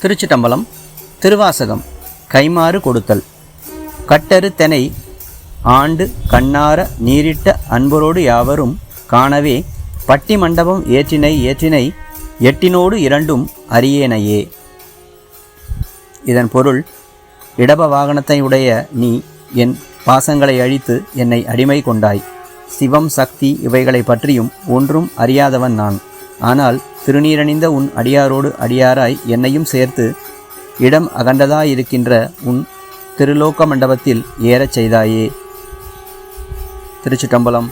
திருச்சிட்டம்பலம். திருவாசகம். கைமாறு கொடுத்தல். கட்டரு தெனை ஆண்டு கண்ணார நீரிட்ட அன்பரோடு யாவரும் காணவே பட்டி மண்டபம் ஏற்றினை எட்டினோடு இரண்டும் அறியேனையே. இதன் பொருள், இடப வாகனத்தை உடைய நீ என் பாசங்களை அழித்து என்னை அடிமை கொண்டாய். சிவம் சக்தி இவைகளை பற்றியும் ஒன்றும் அறியாதவன் நான். ஆனால் திருநீரணிந்த உன் அடியாரோடு அடியாராய் என்னையும் சேர்த்து இடம் அகண்டதாயிருக்கின்ற உன் திருலோக மண்டபத்தில் ஏறச் செய்தாயே. திருச்சிட்டம்பலம்.